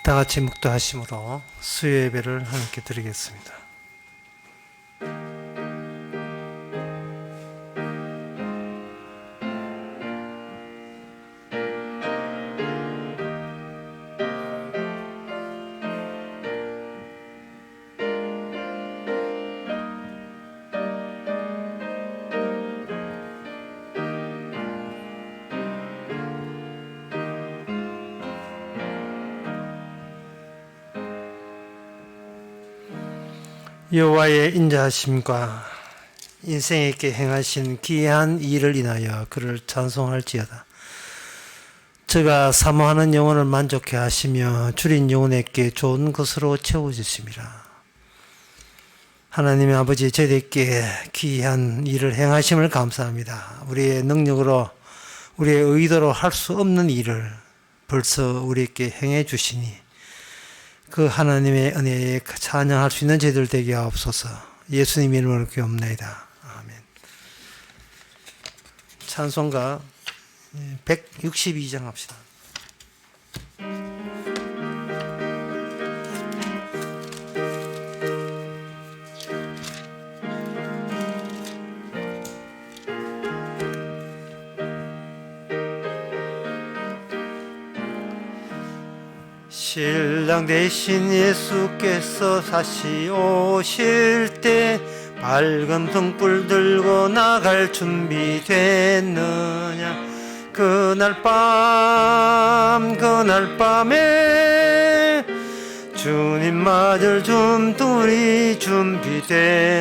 다 같이 묵도하심으로 수요 예배를 함께 드리겠습니다. 여호와의 인자하심과 인생에 있게 행하신 기이한 일을 인하여 그를 찬송할지어다. 저가 사모하는 영혼을 만족해 하시며 줄인 영혼에게 좋은 것으로 채워주심이라. 하나님의 아버지, 저희들께 기이한 일을 행하심을 감사합니다. 우리의 능력으로, 우리의 의도로 할 수 없는 일을 벌써 우리에게 행해 주시니 그 하나님의 은혜에 찬양할 수 있는 저희들 되게 하옵소서. 예수님 이름으로 기도합니다. 아멘. 찬송가 162장 합시다. 신랑 대신 예수께서 다시 오실 때 밝은 등불 들고 나갈 준비 됐느냐. 그날 밤에 주님 맞을 줌돌이 준비됐느냐.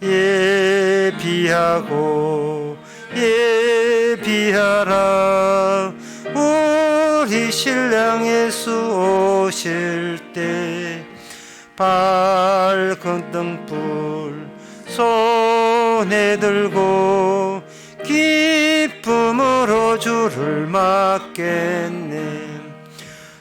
예비하라 우리 신랑 예수 오실 때 밝은 등불 손에 들고 기쁨으로 주를 맞겠네.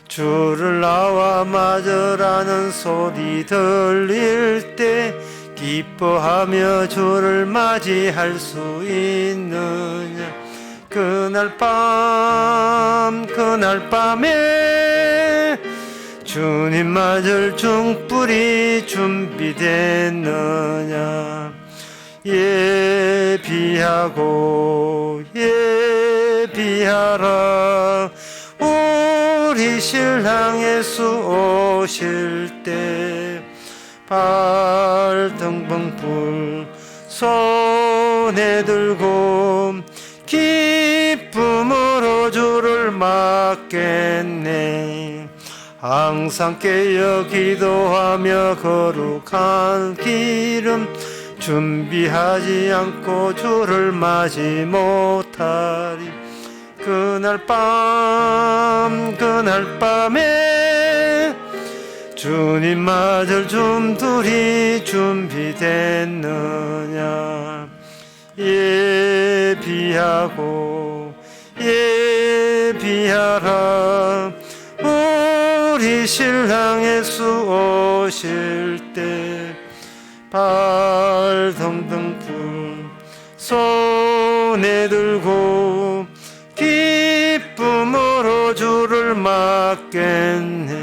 주를 나와 맞으라는 소리 들릴 때 기뻐하며 주를 맞이할 수 있느냐. 그날 밤에 주님 맞을 중불이 준비됐느냐. 예비하라 우리 신랑 예수 오실 때 발등불 손에 들고 기쁨으로 주를 맞겠네. 항상 깨어 기도하며 거룩한 기름 준비하지 않고 주를 맞이 못하리. 그날 밤에 주님 맞을 줌들이 준비됐느냐. 예비하라 우리 신랑 예수 오실 때 발등불 손에 들고 기쁨으로 주를 맞겠네.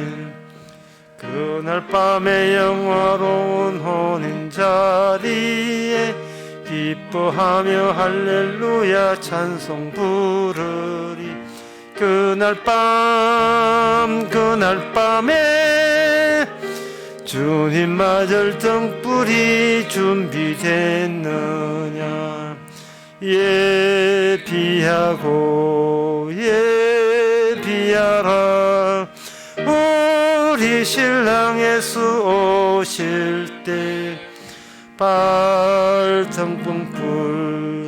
그날 밤에 영화로운 혼인 자리에 기뻐하며 할렐루야 찬송 부르리. 그날 밤에 주님 맞을 등불이 준비됐느냐. 예비하라 우리 신랑 예수 오실 때 발등불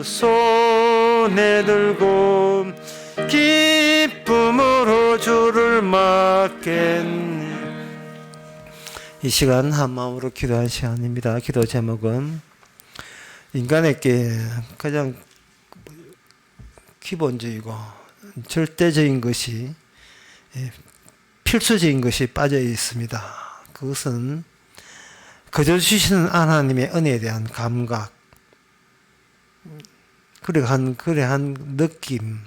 손에 들고 기쁨으로 주를 맞겠네. 이 시간 한마음으로 기도할 시간입니다. 기도 제목은 인간에게 가장 기본적이고 절대적인 것이, 필수적인 것이 빠져 있습니다. 그것은 그저 주시는 하나님의 은혜에 대한 감각, 그러한 느낌,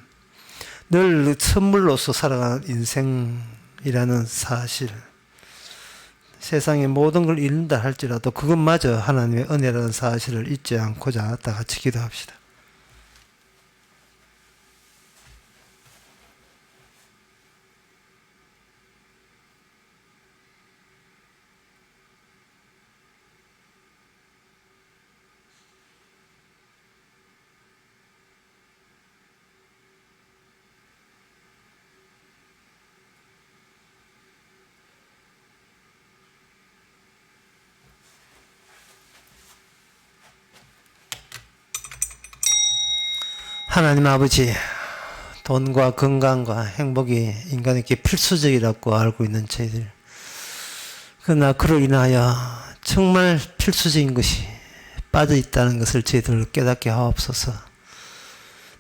늘 선물로서 살아가는 인생이라는 사실, 세상의 모든 걸 잃는다 할지라도 그것마저 하나님의 은혜라는 사실을 잊지 않고자 다 같이 기도합시다. 하나님 아버지, 돈과 건강과 행복이 인간에게 필수적이라고 알고 있는 저희들, 그러나 그로 인하여 정말 필수적인 것이 빠져있다는 것을 저희들 깨닫게 하옵소서.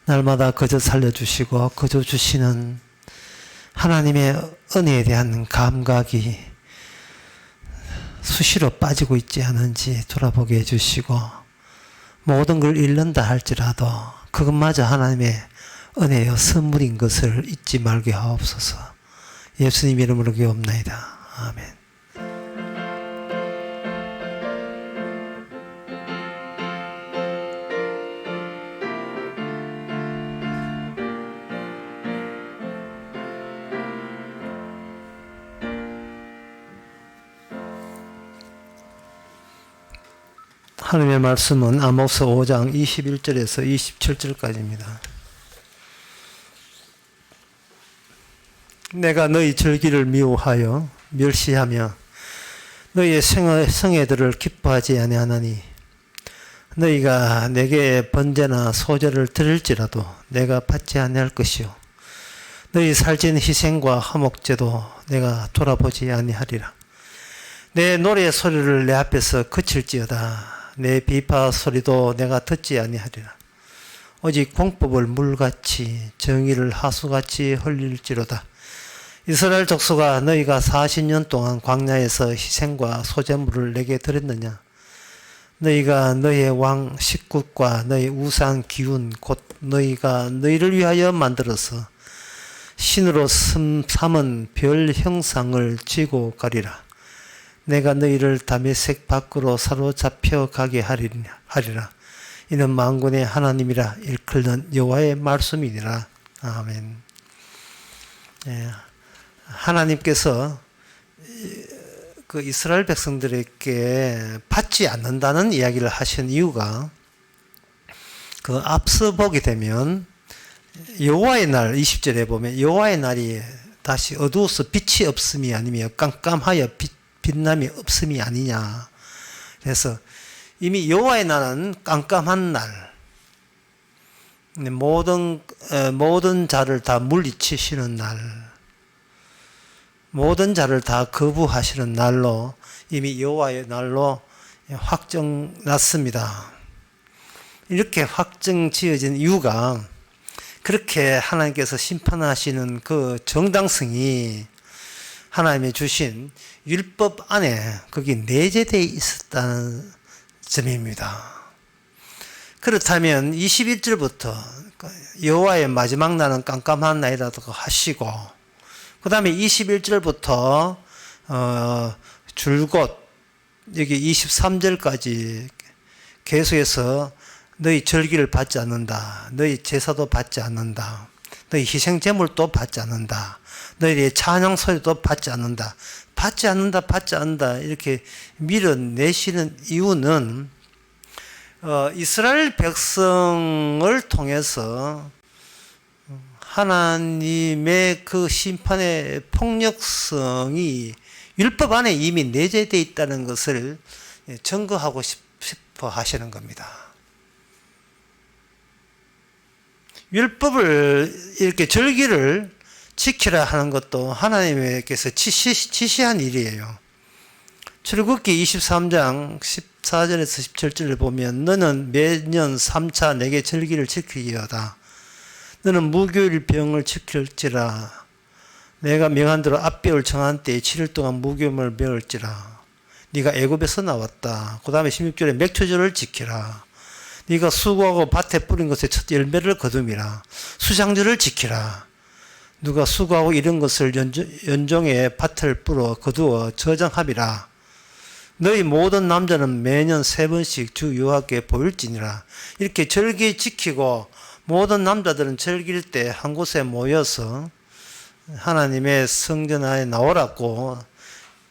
날마다 거저 살려주시고 거저 주시는 하나님의 은혜에 대한 감각이 수시로 빠지고 있지 않은지 돌아보게 해주시고, 모든 걸 잃는다 할지라도 그것마저 하나님의 은혜여 선물인 것을 잊지 말게 하옵소서. 예수님 이름으로 기도합나이다. 아멘. 하나님의 말씀은 아모스 5장 21절에서 27절까지입니다. 내가 너희 절기를 미워하여 멸시하며 너희의 성회들을 기뻐하지 아니하나니 너희가 내게 번제나 소제를 드릴지라도 내가 받지 아니할 것이요 너희 살찐 희생과 화목제도 내가 돌아보지 아니하리라. 내 노래 소리를 내 앞에서 그칠지어다. 내 비파 소리도 내가 듣지 아니하리라. 오직 공법을 물같이 정의를 하수같이 흘릴지로다. 이스라엘 족속아, 너희가 40년 동안 광야에서 희생과 소제물을 내게 드렸느냐? 너희가 너희의 왕 식굿과 너희 우상 기운 곧 너희가 너희를 위하여 만들어서 신으로 삼은 별 형상을 지고 가리라. 내가 너희를 다메섹 밖으로 사로잡혀 가게 하리라. 이는 만군의 하나님이라 일컫는 여호와의 말씀이니라. 아멘. 예, 하나님께서 그 이스라엘 백성들에게 받지 않는다는 이야기를 하신 이유가, 그 앞서 보게 되면 여호와의 날 20절에 보면 여호와의 날이 다시 어두워서 빛이 없음이 아니며 깜깜하여 빛남이 없음이 아니냐. 그래서 이미 여호와의 날은 깜깜한 날, 모든 자를 다 물리치시는 날, 모든 자를 다 거부하시는 날로 이미 여호와의 날로 확정났습니다. 이렇게 확정 지어진 이유가, 그렇게 하나님께서 심판하시는 그 정당성이 하나님이 주신 율법 안에 거기 내재되어 있었다는 점입니다. 그렇다면 21절부터 여호와의 마지막 날은 깜깜한 날이라고 하시고, 그 다음에 21절부터 줄곧 여기 23절까지 계속해서 너희 절기를 받지 않는다, 너희 제사도 받지 않는다, 너희 희생제물도 받지 않는다, 너희의 찬양 소리도 받지 않는다, 받지 않는다 이렇게 밀어내시는 이유는 이스라엘 백성을 통해서 하나님의 그 심판의 폭력성이 율법 안에 이미 내재되어 있다는 것을 증거하고 싶어 하시는 겁니다. 율법을 이렇게 절기를 지키라 하는 것도 하나님께서 지시한 일이에요. 출애굽기 23장 14절에서 17절을 보면 너는 매년 3차 내게 절기를 지키리어다. 너는 무교일 병을 지킬지라. 내가 명한 대로 앞배울 정한 때에 7일 동안 무교임을 메울지라. 네가 애굽에서 나왔다. 그 다음에 16절에 맥초절을 지키라. 네가 수고하고 밭에 뿌린 것에 첫 열매를 거둠이라. 수장절을 지키라. 누가 수고하고 이런 것을 연종의 밭을 뿌려 거두어 저장하리라. 너희 모든 남자는 매년 3번씩 주 여호와께 보일지니라. 이렇게 절기 지키고 모든 남자들은 절기일 때 한 곳에 모여서 하나님의 성전 안에 나오라고,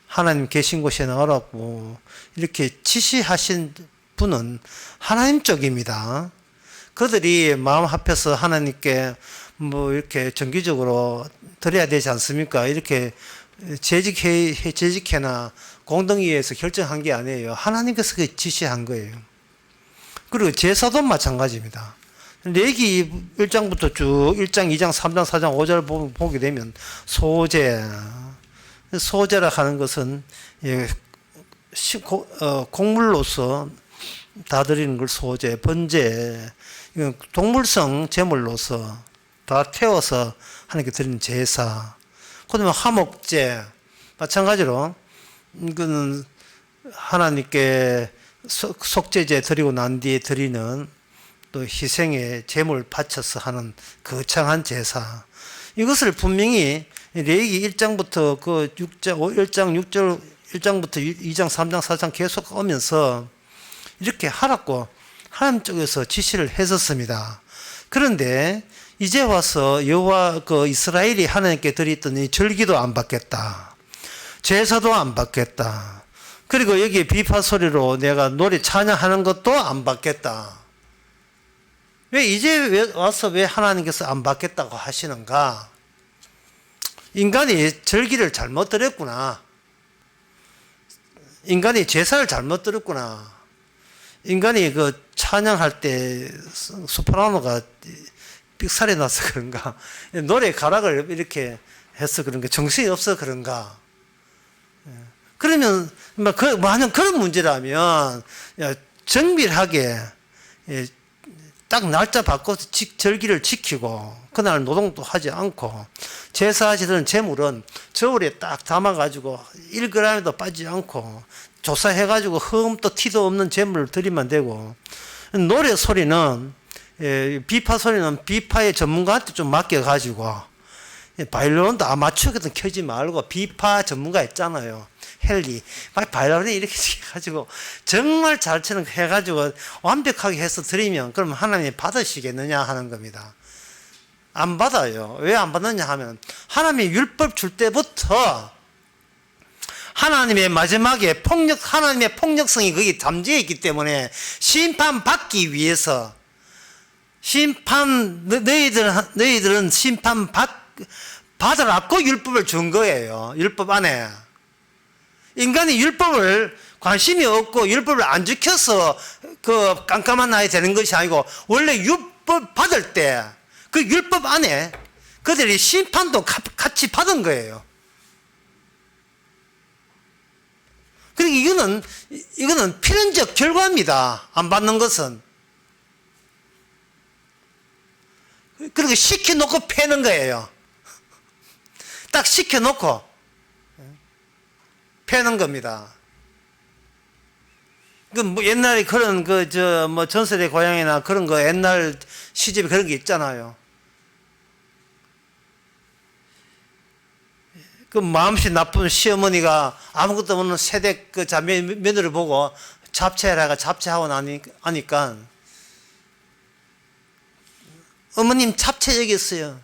하나님 계신 곳에 나오라고 이렇게 지시하신 분은 하나님 쪽입니다. 그들이 마음 합해서 하나님께 뭐 이렇게 정기적으로 드려야 되지 않습니까? 이렇게 재직회나 공동회의에서 결정한 게 아니에요. 하나님께서 지시한 거예요. 그리고 제사도 마찬가지입니다. 레위기 1장부터 쭉 1장, 2장, 3장, 4장, 5절 보게 되면 소제라 하는 것은 곡물로서 다 드리는 걸 소제, 번제, 동물성 제물로서 다 태워서 하나님께 드리는 제사. 그다음에 화목제 마찬가지로 이거는 하나님께 속죄제 드리고 난 뒤에 드리는 또 희생의 제물 바쳐서 하는 거창한 제사. 이것을 분명히 레위기 1장부터 그 1장 6절 1장부터 2장 3장 4장 계속 오면서 이렇게 하라고 하나님 쪽에서 지시를 했었습니다. 그런데 이제 와서 여호와 그 이스라엘이 하나님께 드렸던 이 절기도 안 받겠다. 제사도 안 받겠다. 그리고 여기 비파 소리로 내가 노래 찬양하는 것도 안 받겠다. 이제 와서 왜 하나님께서 안 받겠다고 하시는가? 인간이 절기를 잘못 드렸구나. 인간이 제사를 잘못 드렸구나. 인간이 그 찬양할 때 소프라노가 삑살이 나서 그런가? 노래 가락을 이렇게 해서 그런가? 정신이 없어 그런가? 그러면 만약 그런 문제라면 정밀하게 딱 날짜 바꿔서 절기를 지키고 그날 노동도 하지 않고 제사하시던 재물은 저울에 딱 담아가지고 1g에도 빠지지 않고 조사해가지고 흠도 티도 없는 재물을 드리면 되고, 노래 소리는 비파 소리는 비파의 전문가한테 좀 맡겨가지고, 바이올린도 아마추어거든 켜지 말고 비파 전문가 있잖아요. 헨리 바이올린 이렇게 해가지고 정말 잘 치는 거 해가지고 완벽하게 해서 드리면 그럼 하나님이 받으시겠느냐 하는 겁니다. 안 받아요. 왜 안 받느냐 하면 하나님이 율법 줄 때부터 하나님의 마지막에 하나님의 폭력성이 거기 담겨 있기 때문에 심판받기 위해서 너희들은 심판 받으라고 율법을 준 거예요. 율법 안에. 인간이 율법을 관심이 없고 율법을 안 지켜서 그 깜깜한 나이 되는 것이 아니고 원래 율법 받을 때 그 율법 안에 그들이 심판도 같이 받은 거예요. 그러니까 이거는 필연적 결과입니다. 안 받는 것은. 그리고 시켜놓고 패는 거예요. 딱 시켜놓고 패는 겁니다. 옛날에 그런 전설의 고향이나 그런 거 옛날 시집에 그런 게 있잖아요. 마음씨 나쁜 시어머니가 아무것도 없는 세댁 며느리를 보고 잡채해라가 잡채하고 나니까 어머님 잡채 여기 있어요.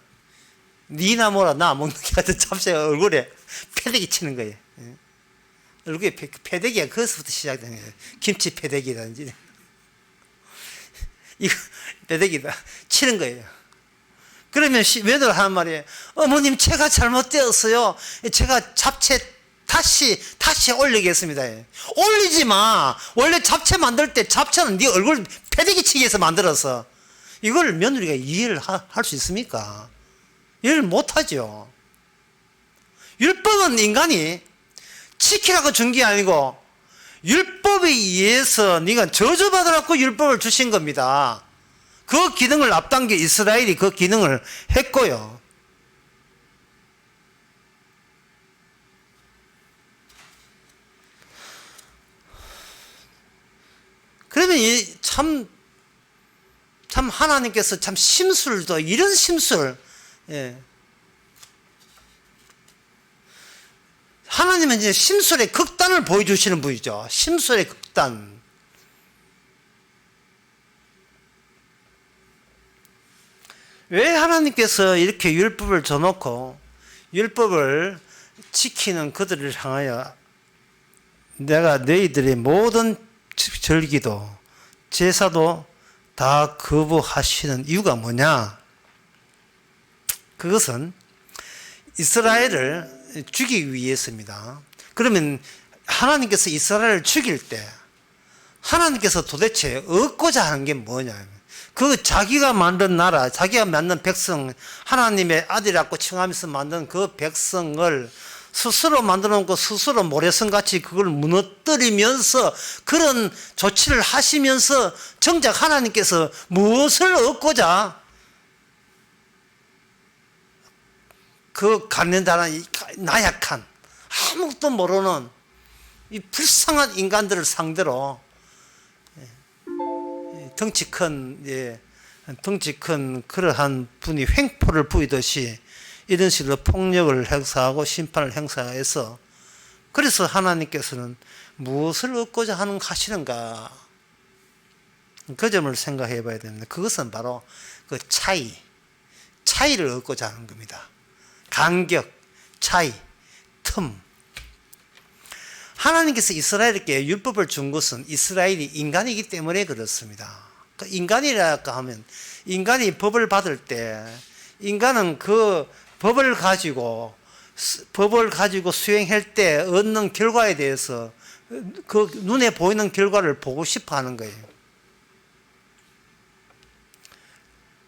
니나 뭐라 나 먹는 게 같은 잡채가 얼굴에 패대기 치는 거예요. 얼굴에 패대기가 거기서부터 시작되는 거예요. 김치 패대기라든지 이거 패대기다 치는 거예요. 그러면 며느리가 하는 말이에요. 어머님 채가 잘못되었어요. 제가 잡채 다시 올리겠습니다. 올리지 마. 원래 잡채 만들 때 잡채는 네 얼굴 패대기 치기 위해서 만들어서. 이걸 며느리가 이해를 할 수 있습니까? 이해를 못하죠. 율법은 인간이 지키라고 준 게 아니고 율법에 의해서 네가 저주받으라고 율법을 주신 겁니다. 그 기능을 앞당겨 이스라엘이 그 기능을 했고요. 그러면 참 하나님께서 참 심술도 이런 심술, 하나님은 이제 심술의 극단을 보여주시는 분이죠. 심술의 극단. 왜 하나님께서 이렇게 율법을 줘놓고 율법을 지키는 그들을 향하여 내가 너희들의 모든 절기도 제사도 다 거부하시는 이유가 뭐냐? 그것은 이스라엘을 죽이기 위해서입니다. 그러면 하나님께서 이스라엘을 죽일 때 하나님께서 도대체 얻고자 하는 게 뭐냐? 그 자기가 만든 나라, 자기가 만든 백성, 하나님의 아들이라고 칭하면서 만든 그 백성을 스스로 만들어 놓고 스스로 모래성같이 그걸 무너뜨리면서 그런 조치를 하시면서 정작 하나님께서 무엇을 얻고자 그 간련단한 나약한 아무것도 모르는 이 불쌍한 인간들을 상대로 덩치 큰 그러한 분이 횡포를 부이듯이 이런 식으로 폭력을 행사하고 심판을 행사해서 그래서 하나님께서는 무엇을 얻고자 하시는가 그 점을 생각해 봐야 됩니다. 그것은 바로 그 차이를 얻고자 하는 겁니다. 간격, 차이, 틈. 하나님께서 이스라엘에게 율법을 준 것은 이스라엘이 인간이기 때문에 그렇습니다. 그 인간이라고 하면 인간이 법을 받을 때 인간은 그 법을 가지고 수행할 때 얻는 결과에 대해서 그 눈에 보이는 결과를 보고 싶어 하는 거예요.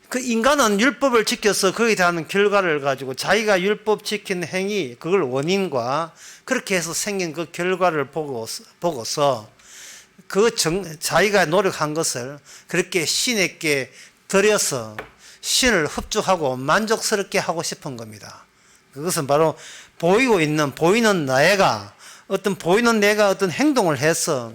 그 인간은 율법을 지켜서 거기에 대한 결과를 가지고 자기가 율법 지킨 행위, 그걸 원인과 그렇게 해서 생긴 그 결과를 보고서 자기가 노력한 것을 그렇게 신에게 드려서 신을 흡족하고 만족스럽게 하고 싶은 겁니다. 그것은 바로 보이는 내가 어떤 행동을 해서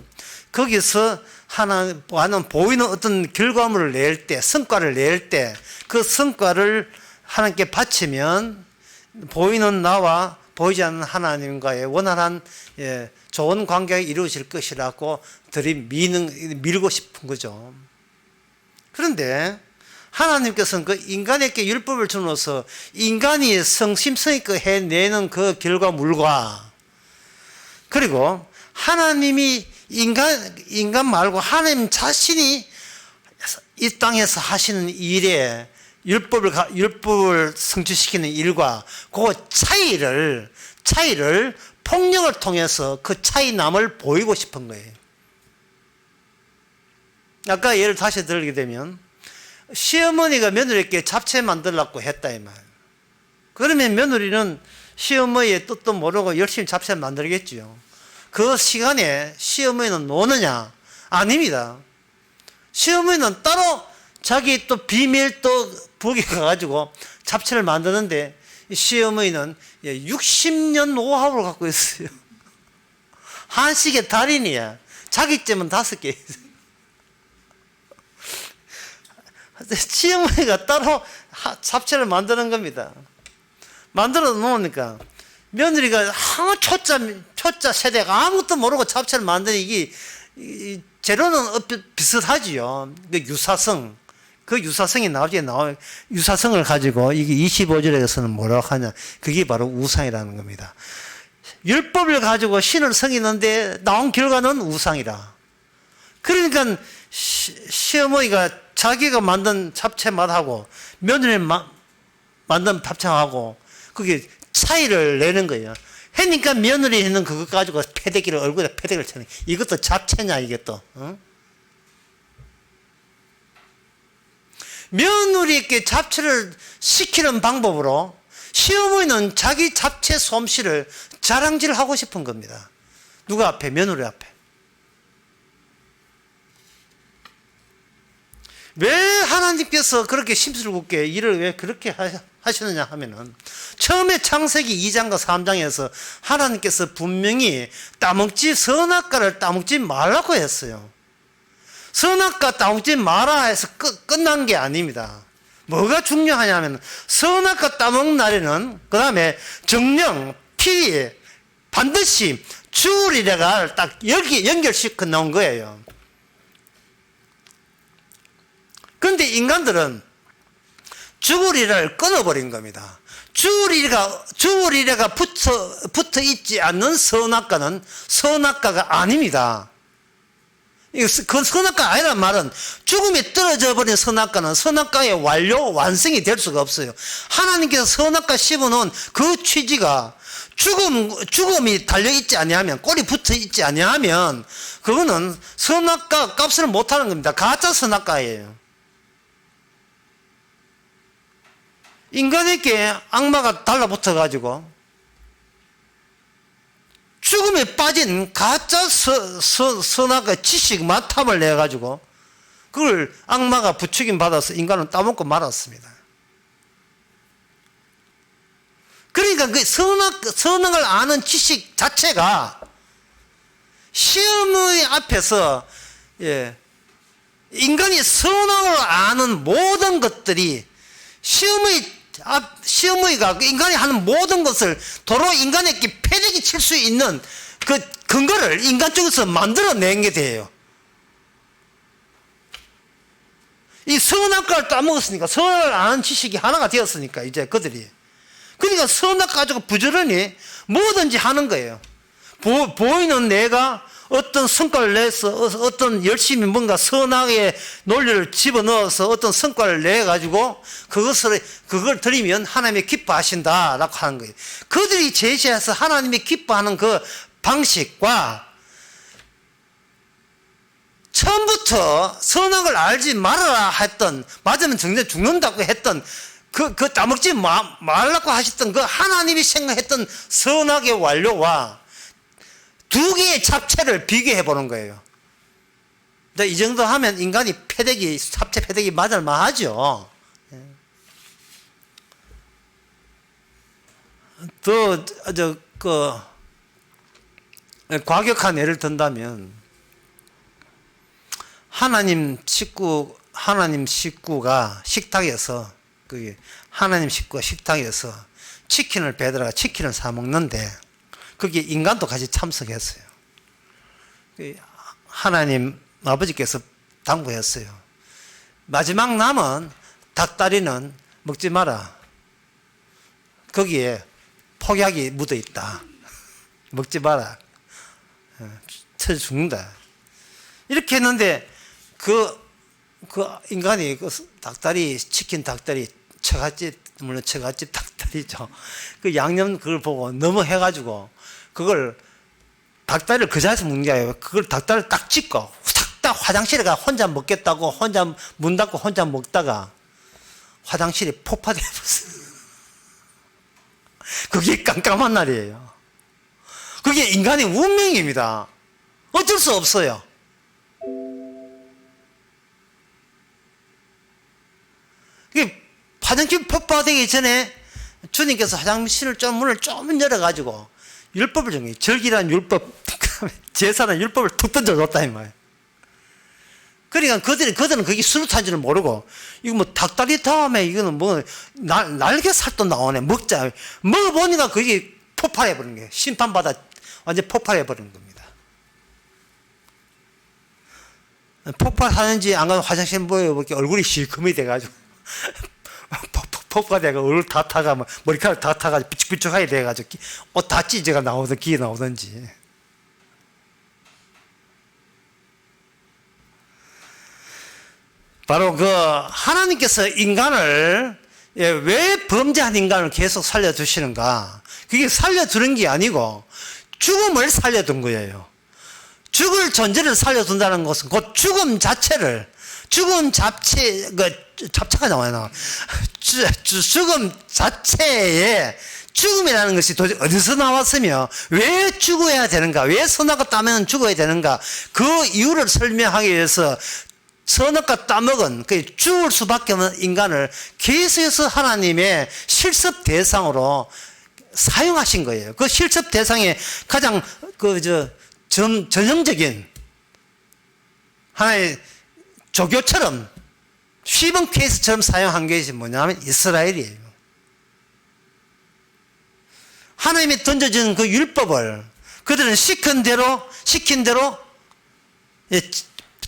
거기서 하나는 보이는 어떤 결과물을 낼 때, 성과를 낼 때 그 성과를 하나님께 바치면 보이는 나와 보이지 않는 하나님과의 원활한 좋은 관계가 이루어질 것이라고 밀고 싶은 거죠. 그런데 하나님께서는 그 인간에게 율법을 주어서 인간이 성심성의껏 해내는 그 결과물과 그리고 하나님이 인간 말고 하나님 자신이 이 땅에서 하시는 일에 율법을 성취시키는 일과 그 차이를 폭력을 통해서 그 차이남을 보이고 싶은 거예요. 아까 예를 다시 들게 되면 시어머니가 며느리에게 잡채 만들라고 했다 이 말. 그러면 며느리는 시어머니의 뜻도 모르고 열심히 잡채 만들겠지요. 그 시간에 시어머니는 노느냐? 아닙니다. 시어머니는 따로 자기 또 비밀 또 부엌에 가가지고 잡채를 만드는데 시어머니는 60년 노하우를 갖고 있어요. 한식의 달인이야. 자기쯤은 5개 있어요. 시어머니가 따로 잡채를 만드는 겁니다. 만들어 놓으니까 며느리가 초짜 세대가 아무것도 모르고 잡채를 만드는 이게 재료는 비슷하지요. 그 유사성이 나중에 유사성을 가지고 이게 25절에서는 뭐라고 하냐. 그게 바로 우상이라는 겁니다. 율법을 가지고 신을 섬기는데 나온 결과는 우상이라. 그러니까 시어머니가 자기가 만든 잡채 맛하고 며느리 만든 잡채하고 그게 차이를 내는 거예요. 하니까 며느리 있는 그거 가지고 얼굴에 패대기를 쳐는 이것도 잡채냐 이게 또. 어? 며느리에게 잡채를 시키는 방법으로 시어머니는 자기 잡채 솜씨를 자랑질하고 싶은 겁니다. 누가 앞에? 며느리 앞에. 왜 하나님께서 그렇게 심술궂게 일을 왜 그렇게 하시느냐 하면은 처음에 창세기 2장과 3장에서 하나님께서 분명히 선악과를 따먹지 말라고 했어요. 선악과 따먹지 마라 해서 끝난 게 아닙니다. 뭐가 중요하냐면 선악과 따먹는 날에는 그 다음에 정령, 피, 반드시 죽으리라가 딱 여기 연결시켜 놓은 거예요. 그런데 인간들은 죽으리라를 끊어버린 겁니다. 죽으리라가 붙어 있지 않는 선악과는 선악과가 아닙니다. 그 선악과가 아니란 말은 죽음에 떨어져 버린 선악과는 선악과의 완성이 될 수가 없어요. 하나님께서 선악과 씹어놓은 그 취지가 죽음이 달려있지 아니하면, 꼬리 붙어 있지 아니하면 그거는 선악과 값을 못하는 겁니다. 가짜 선악과예요. 인간에게 악마가 달라붙어가지고 죽음에 빠진 가짜 선악과 지식만 탐을 내가지고 그걸 악마가 부추김 받아서 인간은 따먹고 말았습니다. 그러니까 그 선악을 아는 지식 자체가 시험의 앞에서, 인간이 선악을 아는 모든 것들이 시험의가 인간이 하는 모든 것을 도로 인간에게 패대기 칠 수 있는 그 근거를 인간 쪽에서 만들어낸 게 돼요. 이 선악과를 따먹었으니까, 선악을 아는 지식이 하나가 되었으니까, 이제 그들이. 그러니까 선악 가지고 부지런히 뭐든지 하는 거예요. 보이는 내가 어떤 성과를 내서, 어떤 열심히 뭔가 선악의 논리를 집어넣어서 어떤 성과를 내가지고 그걸 드리면 하나님이 기뻐하신다라고 하는 거예요. 그들이 제시해서 하나님이 기뻐하는 그 방식과 처음부터 선악을 알지 말아라 했던, 맞으면 정말 죽는다고 했던 그 따먹지 말라고 하셨던 그 하나님이 생각했던 선악의 완료와 두 개의 잡채를 비교해 보는 거예요. 이 정도 하면 인간이 잡채 패대기 맞을 만하죠. 또, 과격한 예를 든다면, 하나님 식구가 식탁에서, 하나님 식구가 식탁에서 치킨을 사 먹는데, 거기에 인간도 같이 참석했어요. 하나님 아버지께서 당부했어요. 마지막 남은 닭다리는 먹지 마라. 거기에 폭약이 묻어 있다. 먹지 마라. 터져 죽는다. 이렇게 했는데 그 인간이 치킨 닭다리 물론 처갓집 닭다리죠. 그 양념 그걸 보고 너무 해가지고 그걸 닭다리를 그 자리에서 먹는 게 아니라 그걸 닭다리를 딱 찍고 싹 다 화장실에 가 혼자 먹겠다고 혼자 문 닫고 혼자 먹다가 화장실이 폭파돼 버렸어요. 그게 깜깜한 날이에요. 그게 인간의 운명입니다. 어쩔 수 없어요. 화장실 폭파되기 전에 주님께서 화장실을 문을 좀 열어가지고 율법을 정해. 절기란 율법, 제사란 율법을 툭 던져줬다, 이 말이에요. 그러니까 그들은 그게 수루탄 줄을 모르고, 이거 뭐 닭다리 다음에 이거는 뭐 날개살도 나오네. 먹자. 먹어보니까 그게 폭발해버린 거예요. 심판받아 완전 폭발해버린 겁니다. 폭발하는지 안 가면 화장실 보여볼게 얼굴이 실금이 돼가지고. 폭발돼가 얼굴 다 타가 머리카락 다 타가지고 비쭉비쭉하게 돼가지고 옷 다 찢어가 나오든 기어 나오든지. 바로 하나님께서 인간을 왜 범죄한 인간을 계속 살려두시는가? 그게 살려두는 게 아니고 죽음을 살려둔 거예요. 죽을 존재를 살려둔다는 것은 곧 죽음 자체가 나와요. 죽음 자체에 죽음이라는 것이 도대체 어디서 나왔으며 왜 죽어야 되는가, 왜 선악과 따면 죽어야 되는가, 그 이유를 설명하기 위해서 선악과 따먹은 죽을 수밖에 없는 인간을 계속해서 하나님의 실습 대상으로 사용하신 거예요. 그 실습 대상의 가장 전형적인 하나의 조교처럼 시범 케이스처럼 사용한 것이 뭐냐면 이스라엘이에요. 하나님이 던져준 그 율법을 그들은 시킨 대로 예,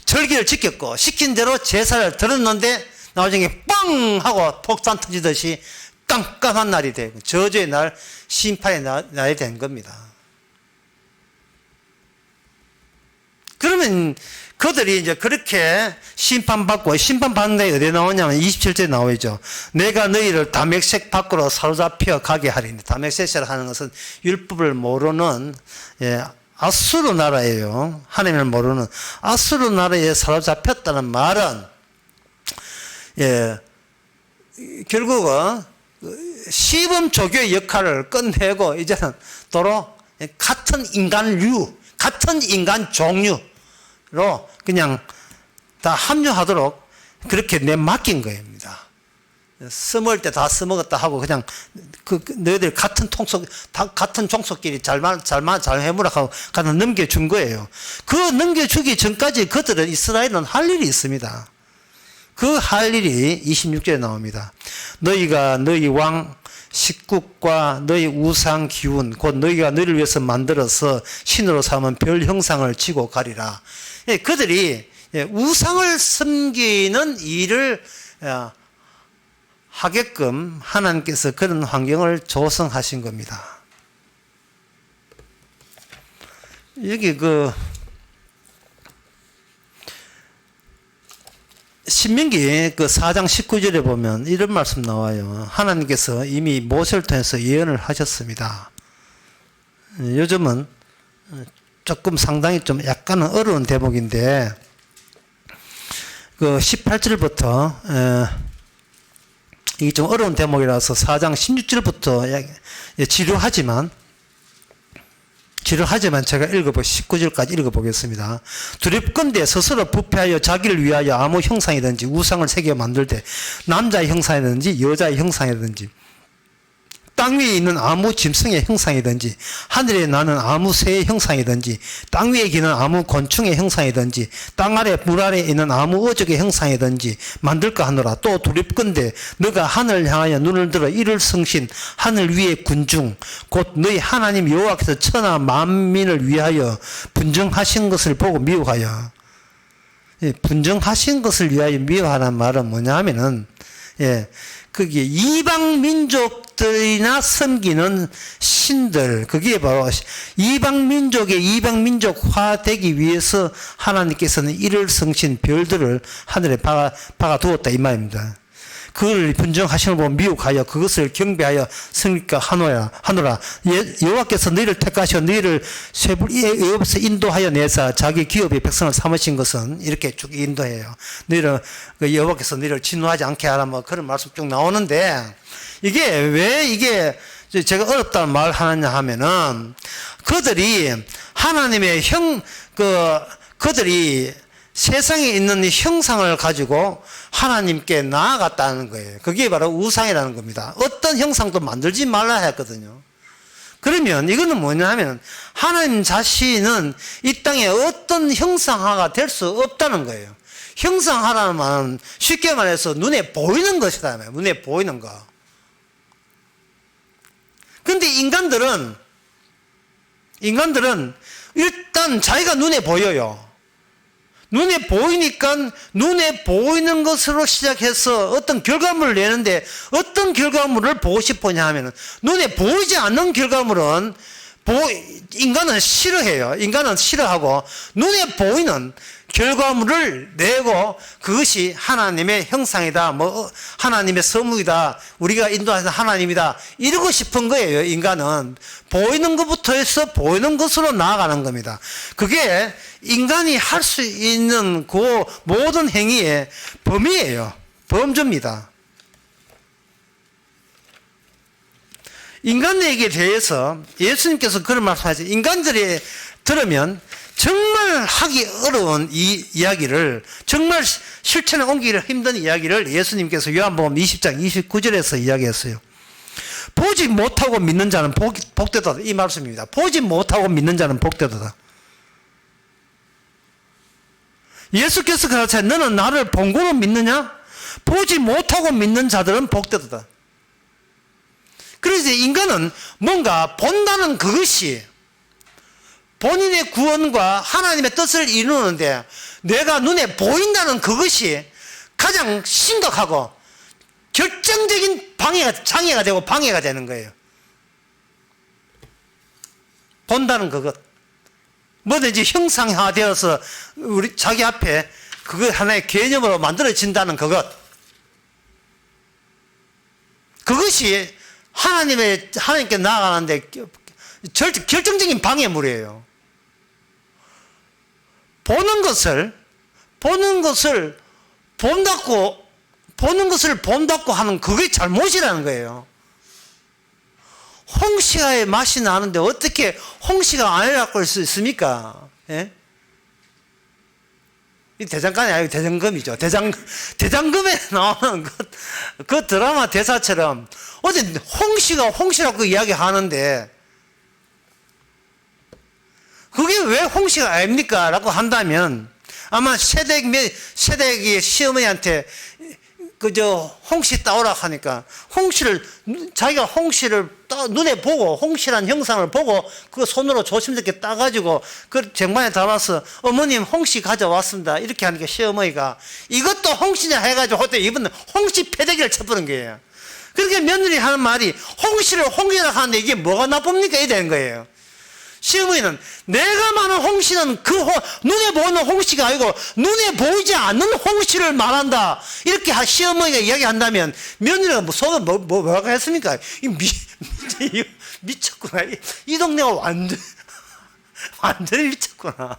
절기를 지켰고 시킨 대로 제사를 드렸는데 나중에 뻥 하고 폭탄 터지듯이 깜깜한 날이 되고 저주의 날, 심판의 날이 된 겁니다. 그러면 그들이 이제 그렇게 심판받고, 심판받는 데 어디에 나오냐면 27절에 나오죠. 내가 너희를 다메섹 밖으로 사로잡혀 가게 하리니. 다메섹이라 하는 것은 율법을 모르는, 예, 아수르 나라예요. 하나님을 모르는 아수르 나라에 사로잡혔다는 말은, 예, 결국은 시범 조교의 역할을 끝내고 이제는 도로 같은 인간류, 같은 인간 종류로 그냥 다 합류하도록 그렇게 내맡긴 겁니다. 써먹을 때 다 써먹었다 하고 그냥 너희들 같은 종속끼리 잘 해보라 하고 가다 넘겨준 거예요. 그 넘겨주기 전까지 그들은 이스라엘은 할 일이 있습니다. 그 할 일이 26절에 나옵니다. 너희가 너희 왕 식국과 너희 우상 기운 곧 너희가 너희를 위해서 만들어서 신으로 삼은 별 형상을 지고 가리라. 그들이 우상을 섬기는 일을 하게끔 하나님께서 그런 환경을 조성하신 겁니다. 여기 신명기 4장 19절에 보면 이런 말씀 나와요. 하나님께서 이미 모세를 통해서 예언을 하셨습니다. 요즘은 조금 상당히 좀 약간은 어려운 대목인데 18절부터 이게 좀 어려운 대목이라서 4장 16절부터 지루하지만 제가 19절까지 읽어보겠습니다. 두렵건대 스스로 부패하여 자기를 위하여 아무 형상이든지 우상을 새겨 만들 때 남자의 형상이든지 여자의 형상이든지 땅 위에 있는 아무 짐승의 형상이든지 하늘에 나는 아무 새의 형상이든지 땅 위에 기는 아무 곤충의 형상이든지 땅 아래 물 아래에 있는 아무 어족의 형상이든지 만들까 하노라. 또 두렵건대 너가 하늘을 향하여 눈을 들어 이를 성신 하늘 위의 군중 곧 너희 하나님 여호와께서 천하 만민을 위하여 분정하신 것을 보고 미워하여. 분정하신 것을 위하여 미워하는 말은 뭐냐 하면은 그게 이방 민족들이나 섬기는 신들, 그게 바로 이방 민족의 이방 민족화 되기 위해서 하나님께서는 이를 성신 별들을 하늘에 박아 두었다 이 말입니다. 그걸 분정하심을 보고 미혹하여 그것을 경배하여 성립과 하노라. 여호와께서 너희를 택하셔 너희를 애굽에서 인도하여 내사 자기 기업의 백성을 삼으신 것은 이렇게 쭉 인도해요. 너희를 여호와께서 너희를 진노하지 않게 하라 뭐 그런 말씀 쭉 나오는데 이게 왜 이게 제가 어렵다는 말을 하느냐 하면은 그들이 하나님의 그들이 세상에 있는 형상을 가지고 하나님께 나아갔다는 거예요. 그게 바로 우상이라는 겁니다. 어떤 형상도 만들지 말라 했거든요. 그러면 이거는 뭐냐 하면 하나님 자신은 이 땅에 어떤 형상화가 될 수 없다는 거예요. 형상화라는 말은 쉽게 말해서 눈에 보이는 것이다. 눈에 보이는 거. 근데 인간들은 일단 자기가 눈에 보여요. 눈에 보이니까 눈에 보이는 것으로 시작해서 어떤 결과물을 내는데 어떤 결과물을 보고 싶으냐 하면 눈에 보이지 않는 결과물은 인간은 싫어해요. 인간은 싫어하고 눈에 보이는 결과물을 내고 그것이 하나님의 형상이다. 하나님의 선물이다. 우리가 인도하는 하나님이다. 이러고 싶은 거예요. 인간은 보이는 것부터 해서 보이는 것으로 나아가는 겁니다. 그게 인간이 할 수 있는 그 모든 행위의 범위예요. 범주입니다. 인간에게 대해서 예수님께서 그런 말씀하시죠. 인간들이 들으면 정말 하기 어려운 이 이야기를 정말 실천에 옮기기 힘든 이야기를 예수님께서 요한복음 20장 29절에서 이야기했어요. 보지 못하고 믿는 자는 복되다 이 말씀입니다. 보지 못하고 믿는 자는 복되다. 예수께서 그러세요. 너는 나를 본고로 믿느냐? 보지 못하고 믿는 자들은 복되다. 그래서 인간은 뭔가 본다는 그것이 본인의 구원과 하나님의 뜻을 이루는데 내가 눈에 보인다는 그것이 가장 심각하고 결정적인 장애가 되고 방해가 되는 거예요. 본다는 그것. 뭐든지 형상화되어서 우리 자기 앞에 그것 하나의 개념으로 만들어진다는 그것. 그것이 하나님께 나아가는데 결정적인 방해물이에요. 보는 것을 본다고 하는 그게 잘못이라는 거예요. 홍시가의 맛이 나는데 어떻게 홍시가 아니라고 할 수 있습니까? 예? 이 대장간이 아니고 대장금이죠. 대장금에 나오는 그 드라마 대사처럼 어제 홍시가 홍시라고 이야기하는데 그게 왜 홍시가 아닙니까? 라고 한다면 아마 새댁이 시어머니한테 홍시 따오라 하니까 자기가 홍시를 눈에 보고 홍시란 형상을 보고 그 손으로 조심스럽게 따가지고 그 쟁반에 담아서 어머님 홍시 가져왔습니다. 이렇게 하니까 시어머니가 이것도 홍시냐 해가지고 그때 이분 홍시 패대기를 쳐버린 거예요. 그렇게 며느리 하는 말이 홍시를 홍시라 하는데 이게 뭐가 나쁩니까? 이래 되는 거예요. 시어머니는 내가 말하는 홍시는 눈에 보이는 홍시가 아니고 눈에 보이지 않는 홍시를 말한다. 이렇게 시어머니가 이야기한다면 며느리가 속에 뭐라고 했습니까? 미쳤구나. 이 동네가 완전히 미쳤구나.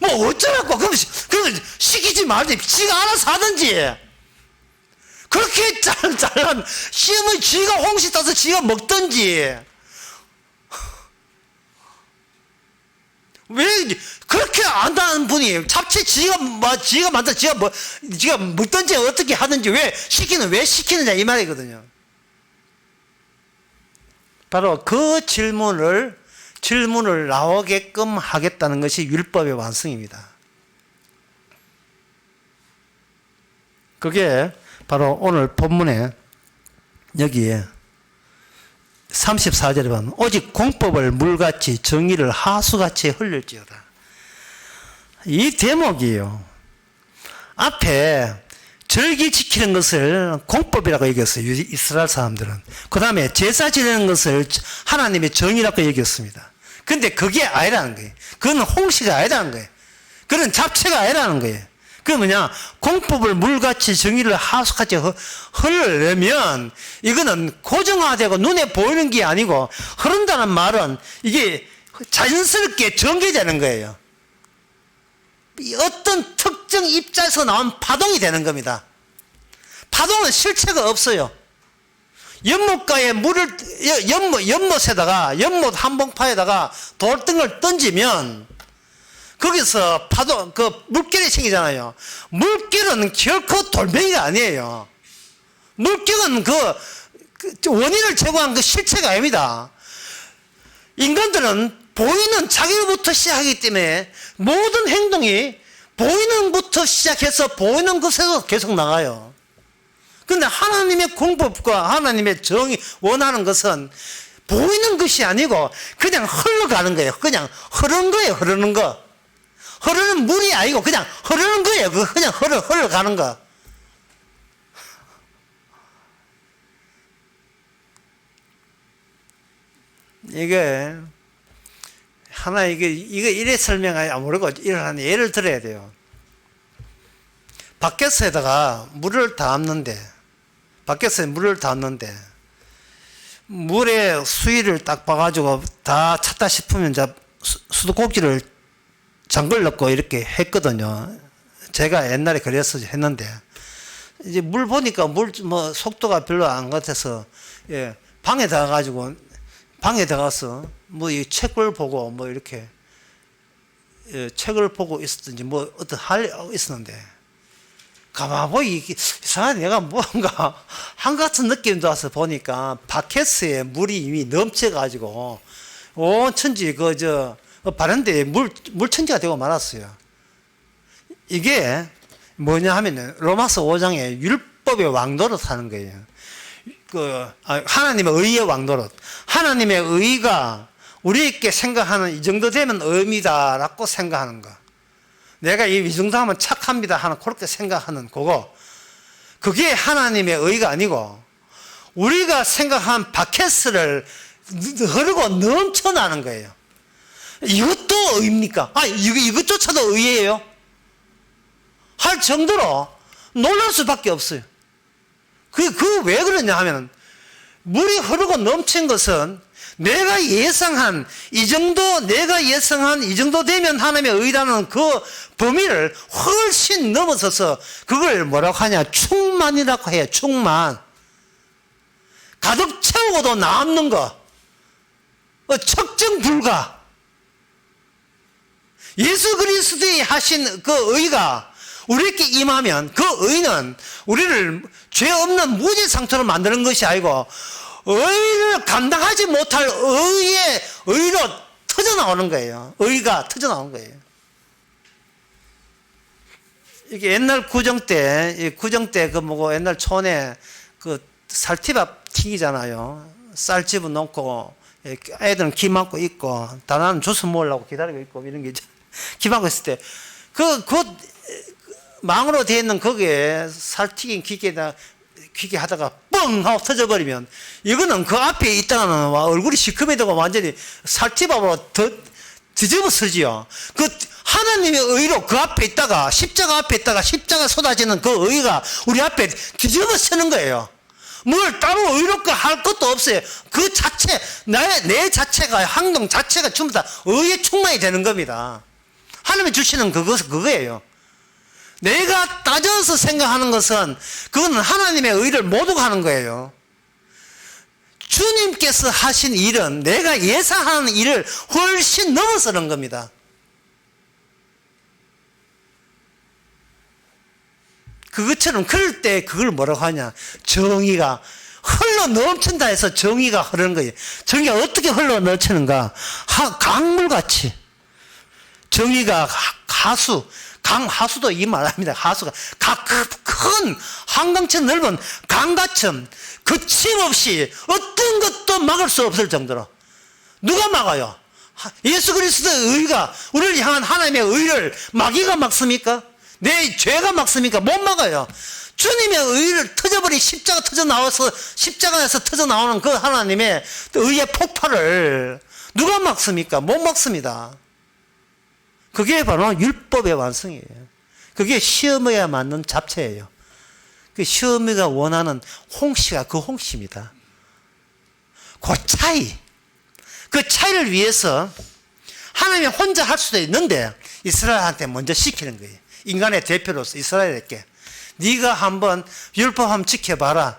뭐 어쩌라고. 그럼 시키지 말지. 지가 알아서 하든지. 그렇게 잘난 시어머니 지가 홍시 따서 지가 먹든지. 왜 그렇게 안다는 분이 잡채 지가 만들 지가 먹든지 어떻게 하든지 왜 시키느냐 이 말이거든요. 바로 그 질문을 나오게끔 하겠다는 것이 율법의 완성입니다. 그게 바로 오늘 본문에 여기에 34절에 보면 오직 공법을 물같이 정의를 하수같이 흘릴지어다. 이 대목이에요. 앞에 절기 지키는 것을 공법이라고 여겼어요. 이스라엘 사람들은. 그 다음에 제사 지내는 것을 하나님의 정의라고 여겼습니다. 근데 그게 아니라는 거예요. 그건 홍시가 아니라는 거예요. 그건 잡채가 아니라는 거예요. 그게 뭐냐? 공법을 물같이 정의를 하수같이 흐르려면 이거는 고정화되고 눈에 보이는 게 아니고 흐른다는 말은 이게 자연스럽게 전개되는 거예요. 어떤 특정 입자에서 나온 파동이 되는 겁니다. 파동은 실체가 없어요. 연못가에 연못 한봉파에다가 돌덩을 던지면 거기서 물결이 생기잖아요. 물결은 결코 돌멩이가 아니에요. 물결은 원인을 제공한 그 실체가 아닙니다. 인간들은 보이는 자기로부터 시작하기 때문에 모든 행동이 보이는부터 시작해서 보이는 것에서 계속 나가요. 그런데 하나님의 공법과 하나님의 정이 원하는 것은 보이는 것이 아니고 그냥 흘러가는 거예요. 그냥 흐르는 거예요. 흐르는 거. 흐르는 물이 아니고 그냥 흐르는 거예요. 그냥 흘러가는 거. 이게 이래 설명하기 모르고 이런 예를 들어야 돼요. 바켓에다가 물을 담는데 물에 수위를 딱 봐가지고 다 찼다 싶으면 수도꼭지를 장걸 넣고 이렇게 했거든요. 제가 옛날에 그래서 했는데 이제 물 보니까 속도가 별로 안 같아서 방에 들어가서 이 책을 보고 이렇게 책을 보고 있었든지 어떤 할 있었는데 가만 보니 이상하게 내가 뭔가 한같은 느낌도 와서 보니까 바켓에 물이 이미 넘쳐가지고 온 천지 바른데 물천지가 되고 말았어요. 이게 뭐냐 하면은 로마서 5장에 율법의 왕노릇 하는 거예요. 하나님의 의의 왕노릇. 하나님의 의가 우리에게 생각하는 이 정도 되면 의미다라고 생각하는 거. 내가 이 정도 하면 착합니다 하는 그렇게 생각하는 거고, 그게 하나님의 의가 아니고 우리가 생각한 바켓을 흐르고 넘쳐나는 거예요. 이것도 의입니까? 이것조차도 의예요? 할 정도로 놀랄 수밖에 없어요. 왜 그러냐 하면, 물이 흐르고 넘친 것은 내가 예상한 이 정도 되면 하나님의 의라는 그 범위를 훨씬 넘어서서 그걸 뭐라고 하냐, 충만이라고 해요. 충만. 가득 채우고도 남는 거. 측정 불가. 예수 그리스도의 하신 그 의가 우리에게 임하면 그 의는 우리를 죄 없는 무지 상태로 만드는 것이 아니고 의를 감당하지 못할 의로 터져나오는 거예요. 의가 터져나오는 거예요. 이게 옛날 구정 때 옛날 촌에 살티밥 튀기잖아요. 쌀 집어 놓고 애들은 기 맞고 있고, 나는 주스 먹으려고 기다리고 있고, 이런 게 있잖아요. 기 맞고 있을 때 망으로 되어 있는 거기에 살튀긴 기계 하다가 뻥 하고 터져버리면, 이거는 그 앞에 있다가는 얼굴이 시커매되고 완전히 살티밥으로 뒤집어 쓰지요. 하나님의 의로 그 앞에 있다가, 십자가 앞에 있다가 십자가 쏟아지는 그 의가 우리 앞에 뒤집어 쓰는 거예요. 뭘 따로 의롭게 할 것도 없어요. 그 자체, 내 자체가, 행동 자체가 전부 다 의에 충만이 되는 겁니다. 하나님이 주시는 그거예요. 내가 따져서 생각하는 것은, 그거는 하나님의 의를 모독 하는 거예요. 주님께서 하신 일은 내가 예상하는 일을 훨씬 넘어서는 겁니다. 그것처럼 그럴 때 그걸 뭐라고 하냐, 정의가 흘러 넘친다 해서 정의가 흐르는 거예요. 정의가 어떻게 흘러 넘치는가? 강물같이. 정의가 하수도 이 말합니다. 하수가 큰 한강처럼 넓은 강가처럼 거침없이 어떤 것도 막을 수 없을 정도로. 누가 막아요? 예수 그리스도의 의가, 우리를 향한 하나님의 의를 마귀가 막습니까? 내 죄가 막습니까? 못 막아요. 주님의 의를 터져버린 십자가에서 터져나오는 그 하나님의 의의 폭발을 누가 막습니까? 못 막습니다. 그게 바로 율법의 완성이에요. 그게 시험에 맞는 잡채예요. 그 시험이가 원하는 홍시가 그 홍시입니다. 그 차이를 위해서 하나님이 혼자 할 수도 있는데 이스라엘한테 먼저 시키는 거예요. 인간의 대표로서 이스라엘에게, 네가 한번 율법 한번 지켜봐라.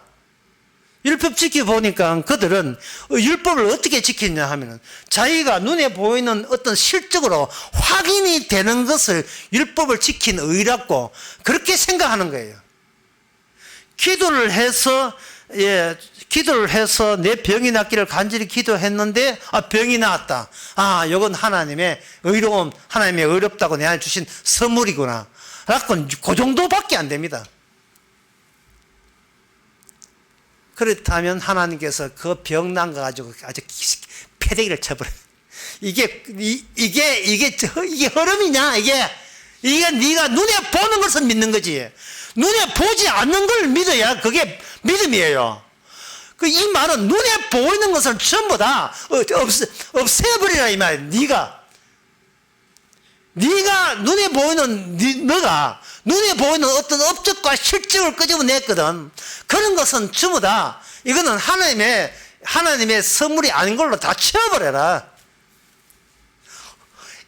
율법 지켜보니까 그들은 율법을 어떻게 지켰냐 하면은, 자기가 눈에 보이는 어떤 실적으로 확인이 되는 것을 율법을 지킨 의라고 그렇게 생각하는 거예요. 기도를 해서 내 병이 낫기를 간절히 기도했는데 병이 나았다. 이건 하나님의 의로움, 하나님의 의롭다고 내한테 주신 선물이구나. 그 정도밖에 안 됩니다. 그렇다면 하나님께서 그 병난 거 가지고 아주 패대기를 쳐버려요. 이게 흐름이냐? 이게 네가 눈에 보는 것을 믿는 거지. 눈에 보지 않는 걸 믿어야 그게 믿음이에요. 이 말은 눈에 보이는 것을 전부 다 없애버리라 이 말이야. 네가 눈에 보이는 너가 눈에 보이는 어떤 업적과 실적을 끄집어냈거든. 그런 것은 전부 다 이거는 하나님의 선물이 아닌 걸로 다 치워버려라.